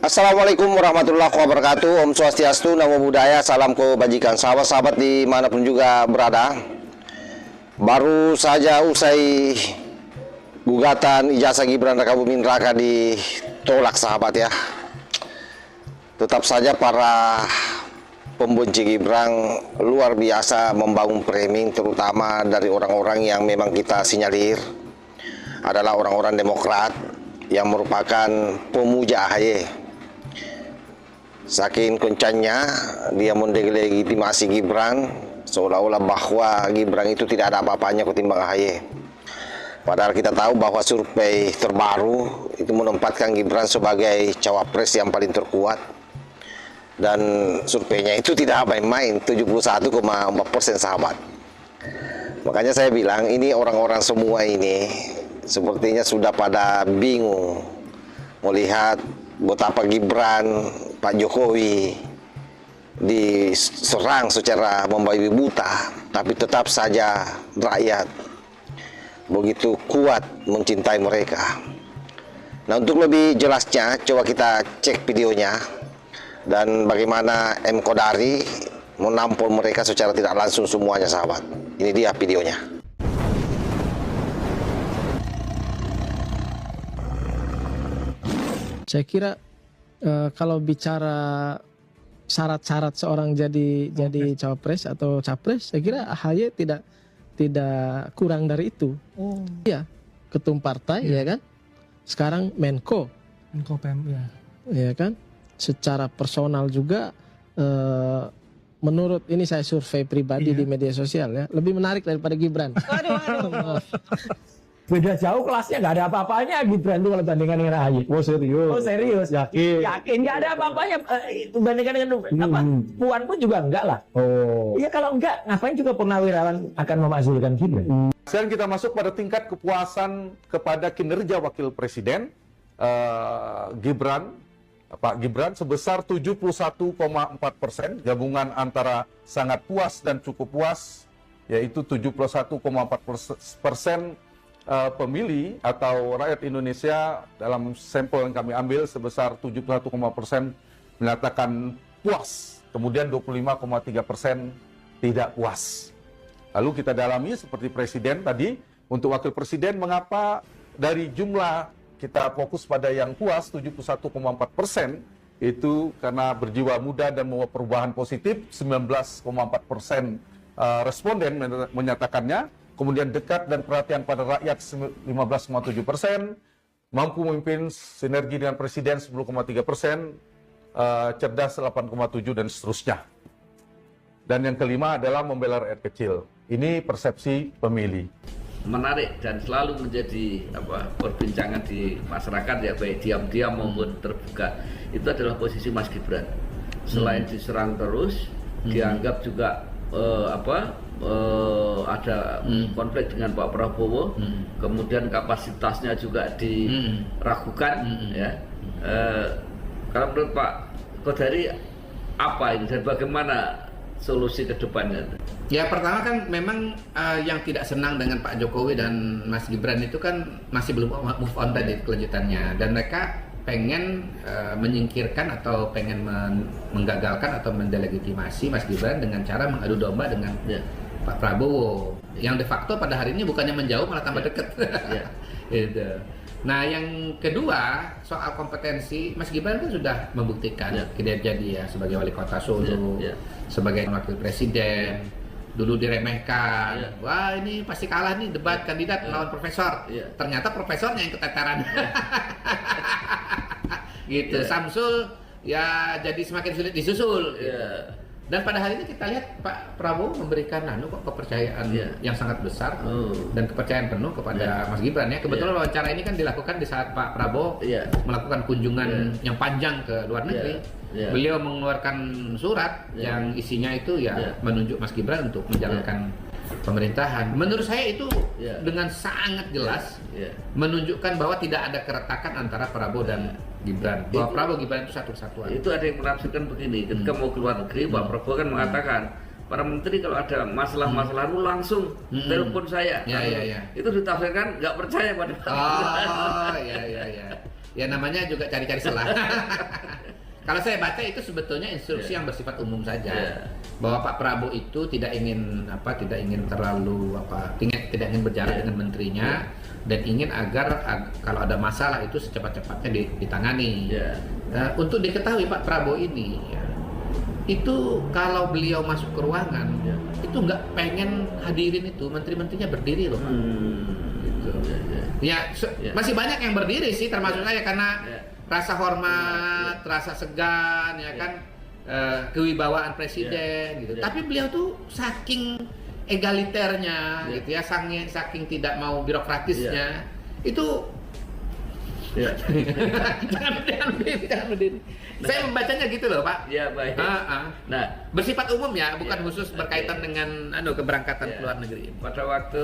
Assalamualaikum warahmatullahi wabarakatuh. Om Swastiastu, Namo Buddhaya, salam kebajikan. Sahabat-sahabat dimanapun juga berada, baru saja usai gugatan ijazah Gibran Raka Buming Raka ditolak, sahabat ya. Tetap saja para pembenci Gibran luar biasa membangun framing, terutama dari orang-orang yang memang kita sinyalir adalah orang-orang Demokrat yang merupakan pemuja AHY. Saking kencangnya dia mendelegitimasi Gibran, seolah-olah bahwa Gibran itu tidak ada apa-apanya ketimbang AHY. Padahal kita tahu bahwa survei terbaru itu menempatkan Gibran sebagai cawapres yang paling terkuat. Dan surveinya itu tidak main-main, 71,4%, sahabat. Makanya saya bilang ini orang-orang semua ini sepertinya sudah pada bingung melihat betapa Gibran, Pak Jokowi diserang secara membabi buta, tapi tetap saja rakyat begitu kuat mencintai mereka. Nah, untuk lebih jelasnya coba kita cek videonya dan bagaimana M. Kodari menampol mereka secara tidak langsung semuanya, sahabat. Ini dia videonya. Saya kira kalau bicara syarat-syarat seorang jadi cawapres atau capres, saya kira AHY tidak kurang dari itu. Iya, ketum partai, ya kan. Sekarang Menko PM, ya. Ya kan. Secara personal juga, menurut ini saya survei pribadi di media sosial ya, lebih menarik daripada Gibran. Aduh. Beda jauh kelasnya, nggak ada apa-apanya Gibran tuh kalau bandingkan dengan AHY. Oh serius? Oh serius? Yakin nggak ada apa-apanya. Bandingkan dengan apa? Puan pun juga enggak lah. Oh. Iya, kalau enggak, ngapain juga Purnawirawan akan memakzulkan Gibran? Sekarang kita masuk pada tingkat kepuasan kepada kinerja Wakil Presiden Pak Gibran sebesar 71,4%, gabungan antara sangat puas dan cukup puas, yaitu 71,4% pemilih atau rakyat Indonesia dalam sampel yang kami ambil sebesar 71,4% menyatakan puas, kemudian 25,3% tidak puas. Lalu kita dalami seperti presiden tadi, untuk wakil presiden mengapa dari jumlah kita fokus pada yang puas 71,4%, itu karena berjiwa muda dan membawa perubahan positif, 19,4% responden menyatakannya. Kemudian dekat dan perhatian pada rakyat 15,7%, mampu memimpin sinergi dengan presiden 10,3%, cerdas 8,7% dan seterusnya. Dan yang kelima adalah membela rakyat kecil. Ini persepsi pemilih. Menarik dan selalu menjadi perbincangan di masyarakat, ya baik diam-diam maupun terbuka, itu adalah posisi Mas Gibran. Selain diserang terus, dianggap juga ada konflik dengan Pak Prabowo, kemudian kapasitasnya juga diragukan. Ya. Kalau menurut Pak Kodari apa ini dan bagaimana solusi ke depannya? Ya, pertama kan memang yang tidak senang dengan Pak Jokowi dan Mas Gibran itu kan masih belum move on tadi kelanjutannya, dan mereka pengen menyingkirkan atau pengen menggagalkan atau mendelegitimasi Mas Gibran dengan cara mengadu domba dengan Pak Prabowo, yang de facto pada hari ini bukannya menjauh malah tambah dekat. Gitu. Nah, yang kedua soal kompetensi, Mas Gibran kan sudah membuktikan kinerja dia sebagai wali kota Solo, sebagai wakil presiden. Dulu diremehkan, wah ini pasti kalah nih debat kandidat lawan profesor. Ternyata profesornya yang keteteran. Gitu. Samsul ya jadi semakin sulit disusul. Dan pada hari ini kita lihat Pak Prabowo memberikan kepercayaan yang sangat besar dan kepercayaan penuh kepada Mas Gibran ya. Kebetulan wawancara ini kan dilakukan di saat Pak Prabowo melakukan kunjungan yang panjang ke luar negeri. Beliau mengeluarkan surat yang isinya itu menunjuk Mas Gibran untuk menjalankan pemerintahan. Menurut saya itu dengan sangat jelas menunjukkan bahwa tidak ada keretakan antara Prabowo dan Gibran. Bahwa Prabowo Gibran itu satu kesatuan. Itu ada yang menafsirkan begini, ketika mau keluar negeri, Pak Prabowo kan mengatakan para menteri kalau ada masalah-masalah lu langsung telepon saya. Itu ditafsirkan nggak percaya pada. Ya namanya juga cari-cari celah. Kalau saya baca itu sebetulnya instruksi yang bersifat umum saja. Ya. Bahwa Pak Prabowo itu tidak ingin terlalu tidak ingin berjarak dengan menterinya dan ingin agar kalau ada masalah itu secepat-cepatnya ditangani. Ya. Untuk diketahui Pak Prabowo ini ya, itu kalau beliau masuk ke ruangan itu nggak pengen hadirin itu menteri-menterinya berdiri loh. Gitu. Ya, masih banyak yang berdiri sih termasuk saya karena rasa hormat, rasa segan ya kan, kewibawaan presiden gitu. Tapi beliau tuh saking egaliternya gitu ya, saking tidak mau birokratisnya itu. Jangan berdiri. Saya membacanya gitu loh Pak. Ya baik. Nah, Bersifat umum ya, bukan khusus berkaitan dengan keberangkatan ke luar negeri. pada waktu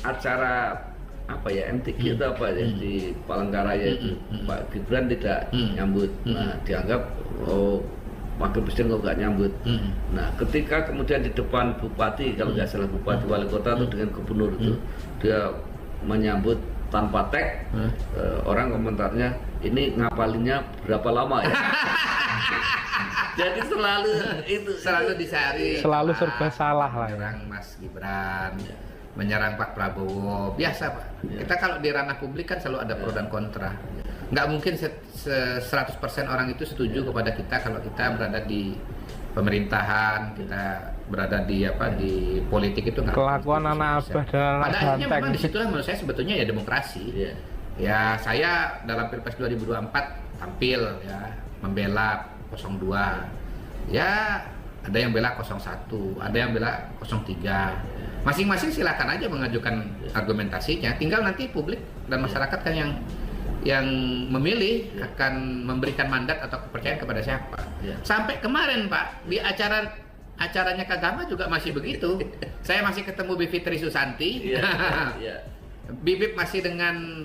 acara MTQ itu di Palangkaraya itu Pak Gibran tidak nyambut. Nah, dianggap Wakil Presiden kok nggak nyambut. Nah, ketika kemudian di depan bupati, kalau nggak salah bupati wali kota itu dengan gubernur itu dia menyambut tanpa tag, orang komentarnya ini ngapalinnya berapa lama ya? Jadi selalu dicari, Selalu serba salah lah ya. menyerang Mas Gibran, menyerang Pak Prabowo, biasa Pak. Kita kalau di ranah publik kan selalu ada pro dan kontra. Nggak mungkin 100% orang itu setuju kepada kita kalau kita berada di pemerintahan, kita berada di politik itu nggak. Kelakuan anak abah dan Pada anak akhirnya memang banteng. disitulah menurut saya sebetulnya ya demokrasi. Ya saya dalam Pilpres 2024 tampil ya membela 02. Ya ada yang bela 01, ada yang bela 03. Masing-masing silakan aja mengajukan argumentasinya. Tinggal nanti publik dan masyarakat kan yang memilih akan memberikan mandat atau kepercayaan kepada siapa. Sampai kemarin Pak di acaranya Kagama juga masih begitu. Saya masih ketemu Bivitri Susanti. Bibip masih dengan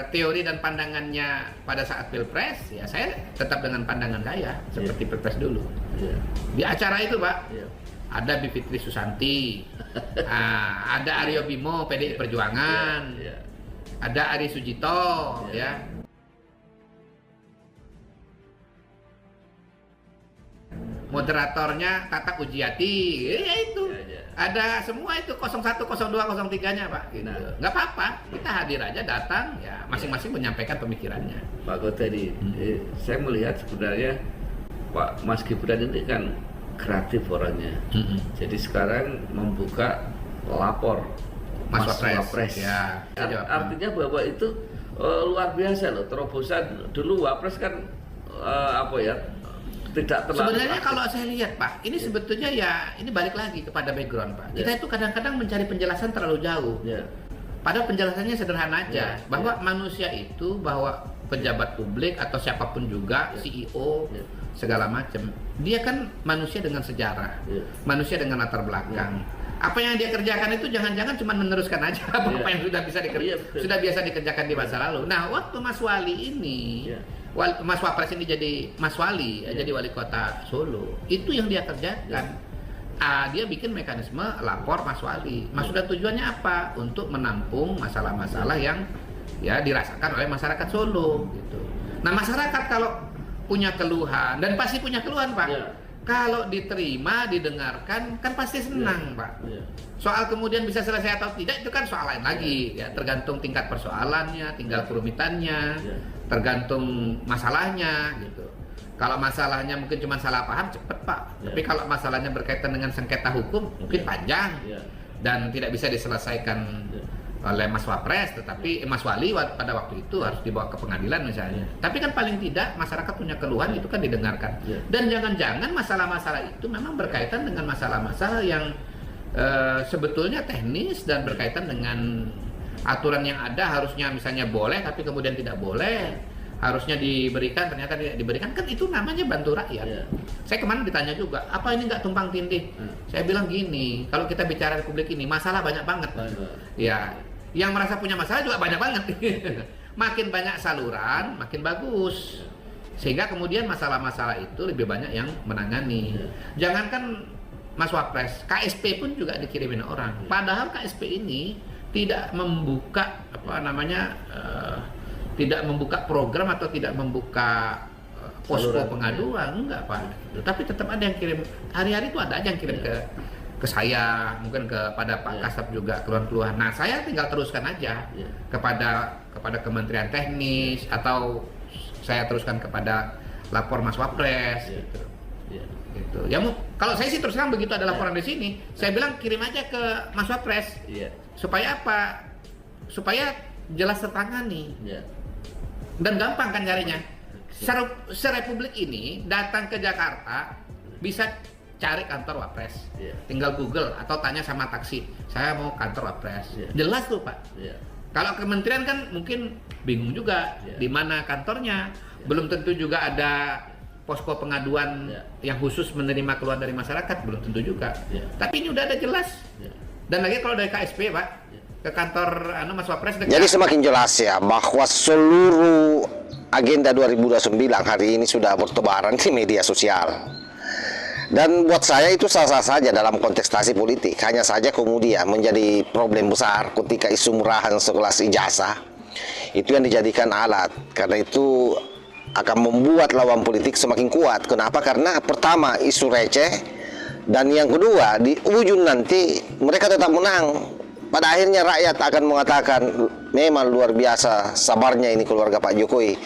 teori dan pandangannya pada saat Pilpres, ya saya tetap dengan pandangan saya seperti Pilpres dulu. Di acara itu Pak, ada Bivitri Susanti, ada Aryo Bimo PDI Perjuangan, ada Ari Sujito, ya. Moderatornya Tata Ujiati, ya itu. Ada semua itu 01, 02, 03-nya Pak. Gitu. Nggak apa-apa, kita hadir aja, datang, ya masing-masing menyampaikan pemikirannya. Pak Godari, saya melihat sebenarnya Pak Mas Gibran ini kan kreatif orangnya. Jadi sekarang membuka lapor Mas Wapres. Wapres. Ya. Artinya bahwa itu luar biasa loh, terobosan. Dulu Wapres kan tidak terlalu. Sebenarnya kalau saya lihat Pak, ini sebetulnya ya ini balik lagi kepada background Pak. Kita itu kadang-kadang mencari penjelasan terlalu jauh. Padahal penjelasannya sederhana aja, bahwa manusia itu, bahwa pejabat publik atau siapapun juga, CEO, segala macam, dia kan manusia dengan sejarah, manusia dengan latar belakang. Apa yang dia kerjakan itu jangan-jangan cuma meneruskan aja apa yang sudah biasa dikerjakan di masa lalu. Nah, waktu Mas Wali ini, Mas Wapres ini jadi Mas Wali, jadi wali kota Solo, itu yang dia kerjakan. Dia bikin mekanisme lapor Mas Wali. Maksud dan tujuannya apa? Untuk menampung masalah-masalah yang ya dirasakan oleh masyarakat Solo gitu. Nah, masyarakat kalau punya keluhan, dan pasti punya keluhan Pak, kalau diterima, didengarkan, kan pasti senang Pak. Soal kemudian bisa selesai atau tidak itu kan soal lain lagi, ya tergantung tingkat persoalannya, tinggal kerumitannya, tergantung masalahnya gitu. Kalau masalahnya mungkin cuma salah paham, cepet Pak. Tapi kalau masalahnya berkaitan dengan sengketa hukum, mungkin panjang dan tidak bisa diselesaikan oleh Mas Wapres, tetapi Mas Wali pada waktu itu harus dibawa ke pengadilan misalnya. Tapi kan paling tidak masyarakat punya keluhan, itu kan didengarkan. Dan jangan-jangan masalah-masalah itu memang berkaitan dengan masalah-masalah yang sebetulnya teknis dan berkaitan dengan aturan yang ada, harusnya misalnya boleh tapi kemudian tidak boleh, harusnya diberikan ternyata tidak diberikan, kan itu namanya bantu rakyat. Saya kemarin ditanya juga, apa ini nggak tumpang tindih? Saya bilang gini, kalau kita bicara Republik ini masalah banyak banget. Ya, yang merasa punya masalah juga banyak banget. Makin banyak saluran, makin bagus. Sehingga kemudian masalah-masalah itu lebih banyak yang menangani. Jangankan Mas Wapres, KSP pun juga dikirimin orang. Padahal KSP ini tidak membuka tidak membuka program atau tidak membuka posko Saluran. pengaduan, enggak Pak. Tapi tetap ada yang kirim, hari-hari itu ada aja yang kirim ke saya, mungkin kepada Pak Kasab juga keluhan-keluhan. Nah, saya tinggal teruskan aja kepada Kementerian Teknis atau saya teruskan kepada lapor Mas Wapres gitu. Gitu. Ya kalau saya sih terus terang begitu ada laporan di sini, saya bilang kirim aja ke Mas Wapres. Supaya apa? Supaya jelas tertangani. Dan gampang kan carinya. Serepublik ini datang ke Jakarta bisa cari kantor Wapres. Tinggal Google atau tanya sama taksi. Saya mau kantor Wapres. Jelas tuh, Pak. Kalau kementerian kan mungkin bingung juga di mana kantornya. Belum tentu juga ada posko pengaduan yang khusus menerima keluhan dari masyarakat, belum tentu juga. Tapi ini udah ada jelas. Dan lagi kalau dari KSP, Pak, ke kantor Mas Wapres dekat. Jadi semakin jelas ya bahwa seluruh agenda 2029 hari ini sudah bertebaran di media sosial. Dan buat saya itu sah-sah saja dalam kontestasi politik. Hanya saja kemudian menjadi problem besar ketika isu murahan sekelas ijazah itu yang dijadikan alat. Karena itu akan membuat lawan politik semakin kuat. Kenapa? Karena pertama isu receh, dan yang kedua di ujung nanti mereka tetap menang. Pada akhirnya rakyat akan mengatakan memang luar biasa sabarnya ini keluarga Pak Jokowi.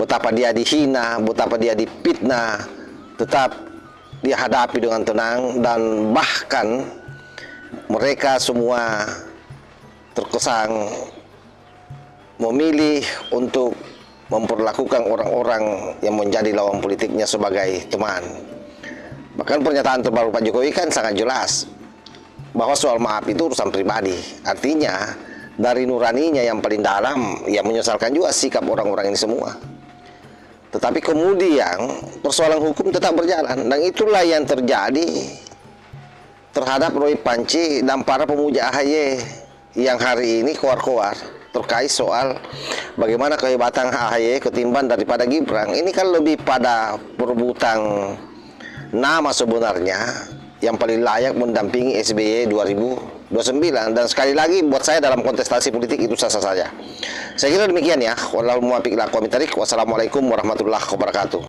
Betapa dia dihina, betapa dia dipitnah, tetap dia hadapi dengan tenang, dan bahkan mereka semua terkesan memilih untuk memperlakukan orang-orang yang menjadi lawan politiknya sebagai teman. Bahkan pernyataan terbaru Pak Jokowi kan sangat jelas bahwa soal maaf itu urusan pribadi. Artinya dari nuraninya yang paling dalam, ia menyesalkan juga sikap orang-orang ini semua. Tetapi kemudian persoalan hukum tetap berjalan, dan itulah yang terjadi terhadap Roy Panci dan para pemuja AHY yang hari ini koar-koar terkait soal bagaimana kehebatan AHY ketimbang daripada Gibran. Ini kan lebih pada perebutan nama sebenarnya yang paling layak mendampingi SBY 2029. Dan sekali lagi buat saya dalam kontestasi politik itu sah-sah saja. Saya kira demikian ya. Wallahul muwaffiq ila aqwamit thoriq. Wassalamualaikum warahmatullahi wabarakatuh.